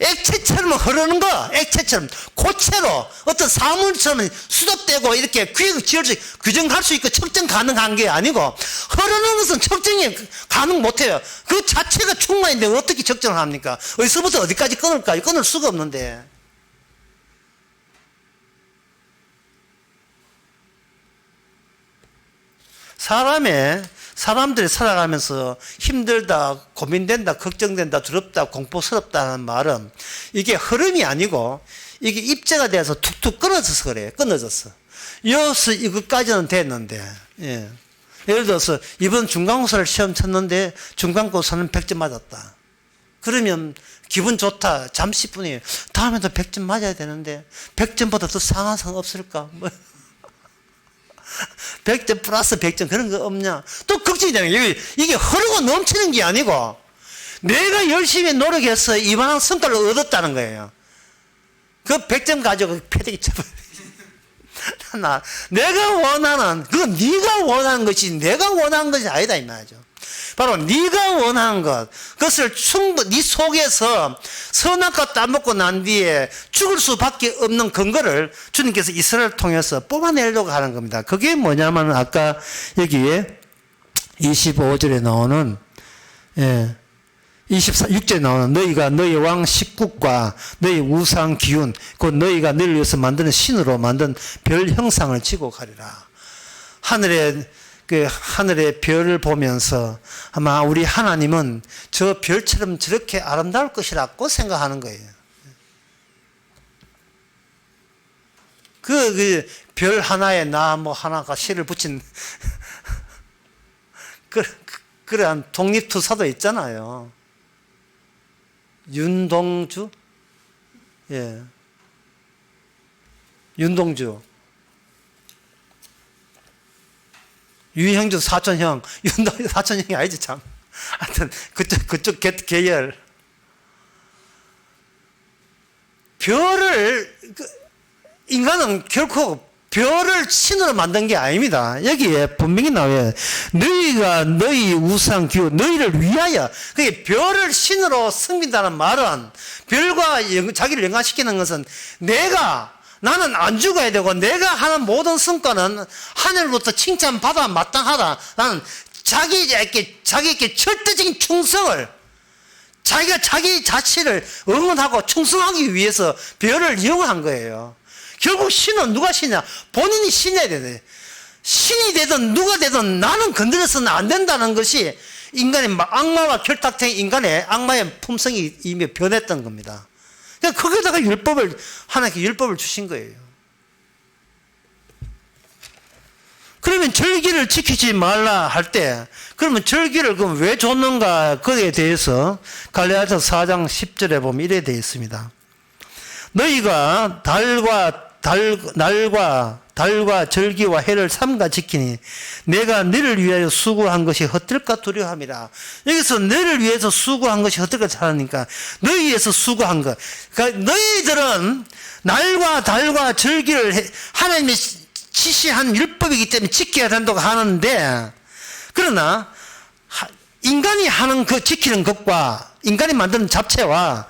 액체처럼 흐르는 거, 액체처럼 고체로 어떤 사물처럼 수dob되고 이렇게 규정할 수 있고 측정 가능한 게 아니고, 흐르는 것은 측정이 가능 못해요. 그 자체가 충만인데 어떻게 측정을 합니까? 어디서부터 어디까지 끊을까요? 끊을 수가 없는데. 사람들이 살아가면서 힘들다, 고민된다, 걱정된다, 두렵다, 공포스럽다는 말은 이게 흐름이 아니고 이게 입자가 돼서 툭툭 끊어져서 그래요. 끊어졌어. 여기서 이것까지는 됐는데, 예. 예를 들어서 이번 중간고사를 시험 쳤는데 중간고사는 100점 맞았다. 그러면 기분 좋다. 잠시뿐이에요. 다음에도 100점 맞아야 되는데 100점보다 더 상한 상 없을까? 뭐 100점 플러스 100점 그런 거 없냐? 또 걱정이 되는 거예요. 이게 흐르고 넘치는 게 아니고 내가 열심히 노력해서 이만한 성과를 얻었다는 거예요. 그 100점 가지고 패대기 쳐버려. 내가 원하는, 그건 네가 원하는 것이 내가 원하는 것이 아니다 이 말이죠. 바로 네가 원하는 것, 그것을 충분히 네 속에서 선악과 따먹고 난 뒤에 죽을 수밖에 없는 근거를 주님께서 이스라엘을 통해서 뽑아내려고 하는 겁니다. 그게 뭐냐면 아까 여기에 25절에 나오는 26절에 나오는 너희가 너희 왕 식국과 너희 우상 기운 곧 너희가 너희를 위해서 만드는 신으로 만든 별 형상을 지고 가리라. 하늘의 별을 보면서 아마 우리 하나님은 저 별처럼 저렇게 아름다울 것이라고 생각하는 거예요. 그 별 하나에 나 뭐 하나가 실을 붙인 그러한 독립투사도 있잖아요. 윤동주? 예. 윤동주. 유형주 사촌형. 윤동주 사촌형이 아니지, 참. 하여튼, 그쪽 계열. 인간은 결코 별을 신으로 만든 게 아닙니다. 여기에 분명히 나와요. 너희가 너희 우상 기호 너희를 위하여. 그게 별을 신으로 섬긴다는 말은 별과 자기를 연관시키는 것은 나는 안 죽어야 되고 내가 하는 모든 성과는 하늘로부터 칭찬받아 마땅하다. 나는 자기에게 절대적인 충성을 자기가 자기 자체를 응원하고 충성하기 위해서 별을 이용한 거예요. 결국 신은 누가 신이냐? 본인이 신해야 되네. 신이 되든 누가 되든 나는 건드려서는 안 된다는 것이 인간의 악마와 결탁된 인간의 악마의 품성이 이미 변했던 겁니다. 그러니까 거기다가 하나님께 율법을 주신 거예요. 그러면 절기를 지키지 말라 할 때, 그러면 절기를 그럼 왜 줬는가? 거기에 대해서 갈라디아서 4장 10절에 보면 이래 되어 있습니다. 너희가 달과 절기와 해를 삼가 지키니 내가 너를 위하여 수고한 것이 헛될까 두려워함이라. 여기서 너를 위해서 수고한 것이 헛될까 하니까 너희 위해서 수고한 것. 그러니까 너희들은 날과 달과 절기를 하나님이 지시한 율법이기 때문에 지켜야 된다고 하는데, 그러나 인간이 하는 그 지키는 것과 인간이 만드는 잡채와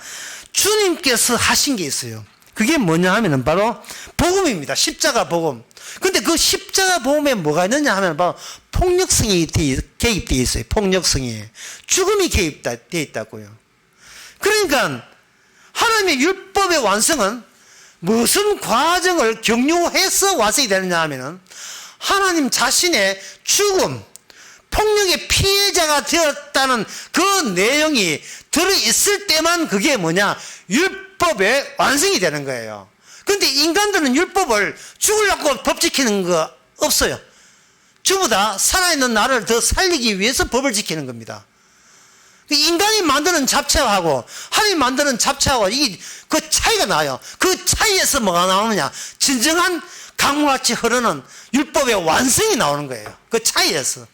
주님께서 하신 게 있어요. 그게 뭐냐 하면은 바로 복음입니다. 십자가 복음. 근데 그 십자가 복음에 뭐가 있느냐 하면 바로 폭력성이 개입되어 있어요. 폭력성이. 죽음이 개입되어 있다고요. 그러니까 하나님의 율법의 완성은 무슨 과정을 경유해서 완성이 되느냐 하면은 하나님 자신의 죽음, 폭력의 피해자가 되었다는 그 내용이 들어있을 때만 그게 뭐냐? 율법의 완성이 되는 거예요. 그런데 인간들은 율법을 죽으려고 법 지키는 거 없어요. 전부 다 살아있는 나를 더 살리기 위해서 법을 지키는 겁니다. 인간이 만드는 잡채하고 하나님이 만드는 잡채하고 그 차이가 나요. 그 차이에서 뭐가 나오느냐? 진정한 강물같이 흐르는 율법의 완성이 나오는 거예요. 그 차이에서.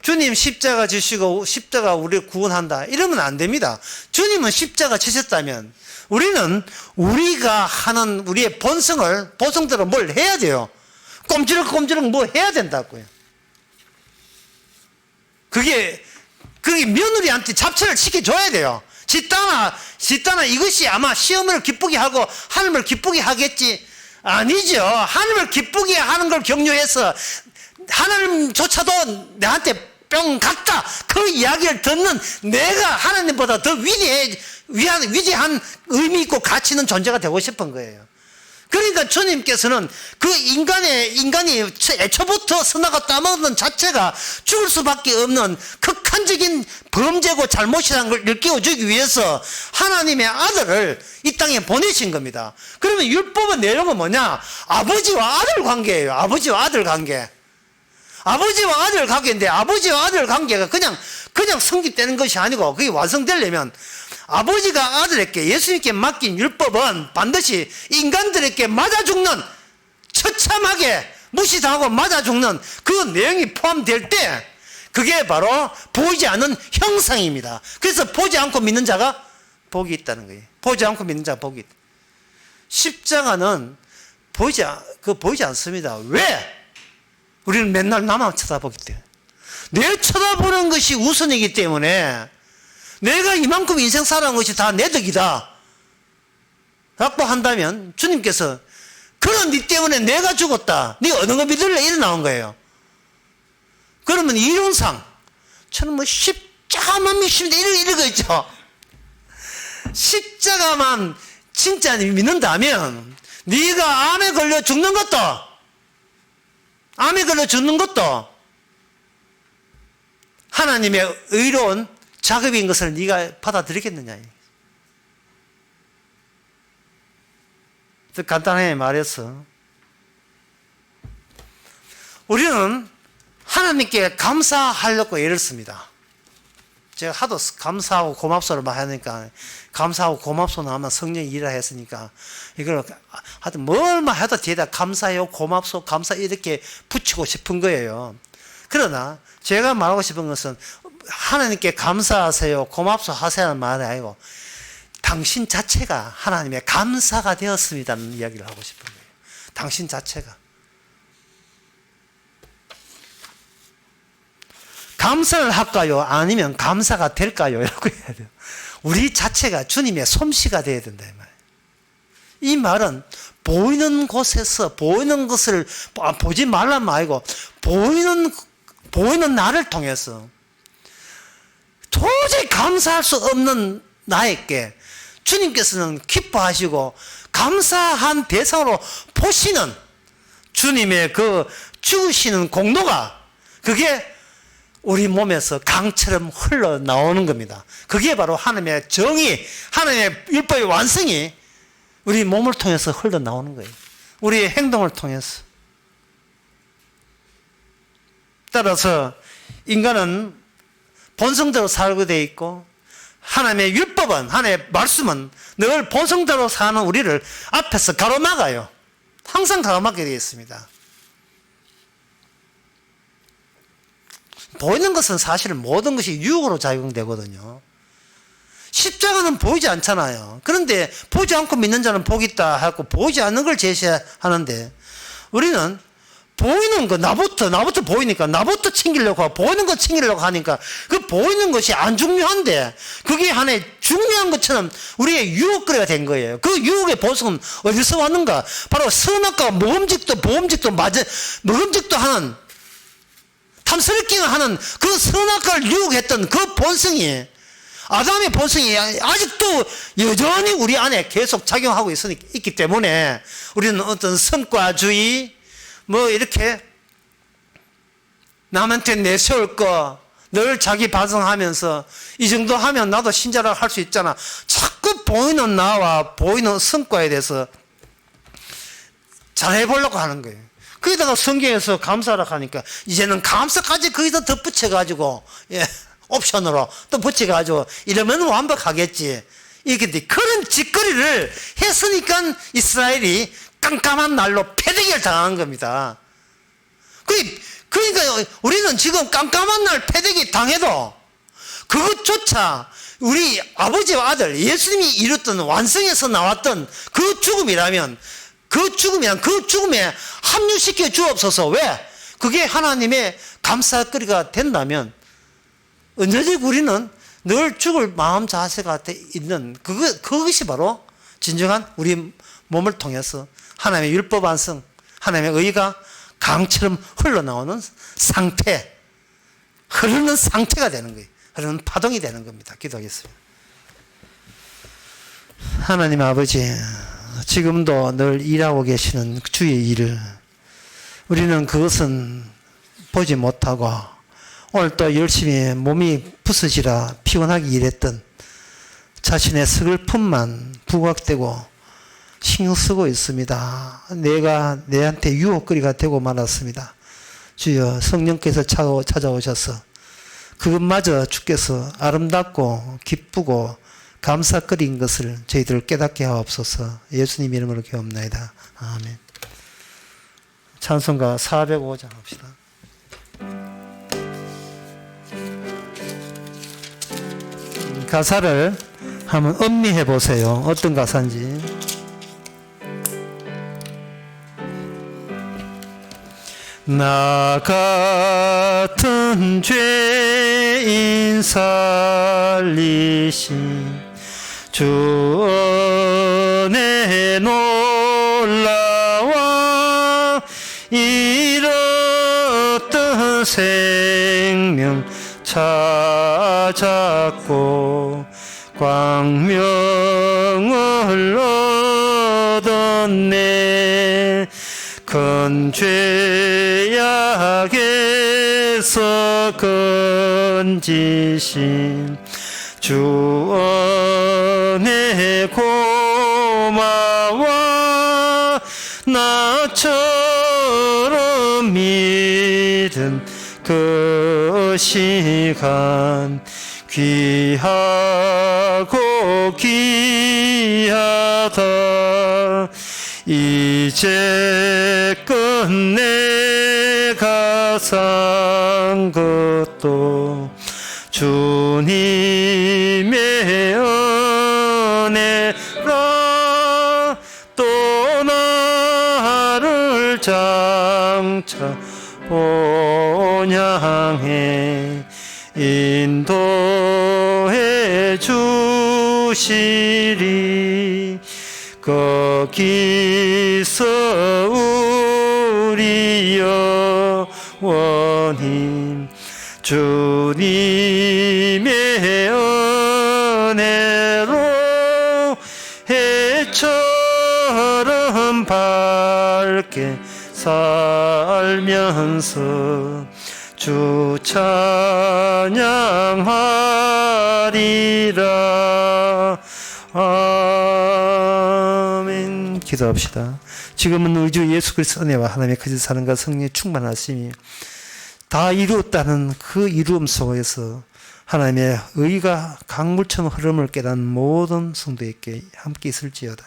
주님 십자가 지시고 십자가 우리를 구원한다 이러면 안 됩니다. 주님은 십자가 지셨다면 우리가 하는 우리의 본성대로 뭘 해야 돼요. 꼼지럭꼼지럭 뭐 해야 된다고요. 그게 며느리한테 잡채를 시켜줘야 돼요. 짓다나 이것이 아마 시어머니를 기쁘게 하고 하나님을 기쁘게 하겠지. 아니죠. 하나님을 기쁘게 하는 걸 경유해서 하나님조차도 내한테 뿅 갔다. 그 이야기를 듣는 내가 하나님보다 더 위대한 의미 있고 가치 있는 존재가 되고 싶은 거예요. 그러니까 주님께서는 그 인간이 애초부터 선악과 따먹는 자체가 죽을 수밖에 없는 극한적인 범죄고 잘못이라는 걸 일깨워주기 위해서 하나님의 아들을 이 땅에 보내신 겁니다. 그러면 율법의 내용은 뭐냐? 아버지와 아들 관계예요. 아버지와 아들 관계. 아버지와 아들 관계인데, 아버지와 아들 관계가 그냥 성립되는 것이 아니고, 그게 완성되려면 아버지가 아들에게, 예수님께 맡긴 율법은 반드시 인간들에게 맞아 죽는, 처참하게 무시당하고 맞아 죽는 그 내용이 포함될 때, 그게 바로 보이지 않는 형상입니다. 그래서 보지 않고 믿는 자가 복이 있다는 거예요. 보지 않고 믿는 자가 복이 있다. 십자가는 보이지 않습니다. 왜? 우리는 맨날 나만 쳐다보기 때문에. 내 쳐다보는 것이 우선이기 때문에 내가 이만큼 인생 살아온 것이 다 내 덕이다 라고 한다면 주님께서 그런 네 때문에 내가 죽었다. 네 어느 거 믿을래? 이래 나온 거예요. 그러면 이론상 저는 뭐 십자가만 믿습니다. 이런 거 있죠. 십자가만 진짜 믿는다면 네가 암에 걸려 죽는 것도 하나님의 의로운 작업인 것을 네가 받아들이겠느냐. 간단하게 말해서 우리는 하나님께 감사하려고 애를 씁니다. 제가 하도 감사하고 고맙소를 막 하니까, 감사하고 고맙소는 아마 성령이 일을 했으니까 이걸 하여튼 뭘만 해도 뒤에다 감사해요, 고맙소, 감사 이렇게 붙이고 싶은 거예요. 그러나 제가 말하고 싶은 것은 하나님께 감사하세요, 고맙소 하세요는 말이 아니고 당신 자체가 하나님의 감사가 되었습니다는 이야기를 하고 싶은 거예요. 당신 자체가. 감사를 할까요? 아니면 감사가 될까요? 이라고 해야 돼요. 우리 자체가 주님의 솜씨가 되어야 된다 이 말이에요. 이 말은 보이는 곳에서 보이는 것을 보지 말란 말이고, 보이는 나를 통해서 도저히 감사할 수 없는 나에게 주님께서는 기뻐하시고 감사한 대상으로 보시는 주님의 그 죽으시는 공로가, 그게 우리 몸에서 강처럼 흘러나오는 겁니다. 그게 바로 하나님의 정의, 하나님의 율법의 완성이 우리 몸을 통해서 흘러나오는 거예요. 우리의 행동을 통해서. 따라서 인간은 본성대로 살고 되어 있고, 하나님의 율법은, 하나님의 말씀은 늘 본성대로 사는 우리를 앞에서 가로막아요. 항상 가로막게 되어 있습니다. 보이는 것은 사실은 모든 것이 유혹으로 작용되거든요. 십자가는 보이지 않잖아요. 그런데 보지 않고 믿는 자는 복이 있다 하고 보이지 않는 걸 제시하는데, 우리는 보이는 거, 나부터 보이니까 나부터 챙기려고 하고, 보이는 거 챙기려고 하니까 그 보이는 것이 안 중요한데 그게 하나의 중요한 것처럼 우리의 유혹거리가 된 거예요. 그 유혹의 보석은 어디서 왔는가? 바로 선악과 먹음직도 하는, 탐스럽게 하는 그 선악과를 유혹했던 그 본성이, 아담의 본성이 아직도 여전히 우리 안에 계속 작용하고 있기 때문에 우리는 어떤 성과주의, 뭐 이렇게 남한테 내세울 거 늘 자기 반성하면서 이 정도 하면 나도 신자라 할 수 있잖아. 자꾸 보이는 나와 보이는 성과에 대해서 잘해보려고 하는 거예요. 거기다가 성경에서 감사라 하니까 이제는 감사까지 거기다 덧붙여가지고, 옵션으로 또 붙여가지고 이러면 완벽하겠지. 이렇게 그런 짓거리를 했으니까 이스라엘이 깜깜한 날로 패대기를 당한 겁니다. 그러니까 우리는 지금 깜깜한 날 패대기 당해도 그것조차 우리 아버지와 아들 예수님이 이뤘던, 완성해서 나왔던 그 죽음이라면 그 죽음에 합류시켜 주옵소서. 왜? 그게 하나님의 감사거리가 된다면 언제든지 우리는 늘 죽을 마음 자세가 있는 그것이 바로 진정한 우리 몸을 통해서 하나님의 율법 완성, 하나님의 의가 강처럼 흘러나오는 상태, 흐르는 상태가 되는 거예요. 흐르는 파동이 되는 겁니다. 기도하겠습니다. 하나님 아버지, 지금도 늘 일하고 계시는 주의 일을 우리는 그것은 보지 못하고 오늘 또 열심히 몸이 부서지라 피곤하게 일했던 자신의 슬픔만 부각되고 신경 쓰고 있습니다. 내가 내한테 유혹거리가 되고 말았습니다. 주여, 성령께서 찾아오셔서 그것마저 주께서 아름답고 기쁘고 감사거리인 것을 저희들을 깨닫게 하옵소서. 예수님 이름으로 기도합나이다. 아멘. 찬송가 405장 합시다. 가사를 한번 음미해 보세요. 어떤 가사인지. 나 같은 죄인 살리신 주 은혜 놀라와 잃었던 생명 찾았고 광명을 얻었네. 큰 죄악에서 건지신 주 은혜 고마워. 나처럼 믿은 그 시간 귀하고 귀하다. 이제 끝내 가산 것도 주님의 은혜라. 또 나를 장차 본향에 인도해 주시리. 거기서 우리 영원히 주님의 은혜로 해처럼 밝게 살면서 주 찬양하리라. 아멘. 기도합시다. 지금은 우리 주 예수 그리스도 은혜와 하나님의 거짓 사랑과 성령의 충만하심이 다 이루었다는 그 이루음 속에서 하나님의 의가 강물처럼 흐름을 깨닫는 모든 성도에게 함께 있을지어다.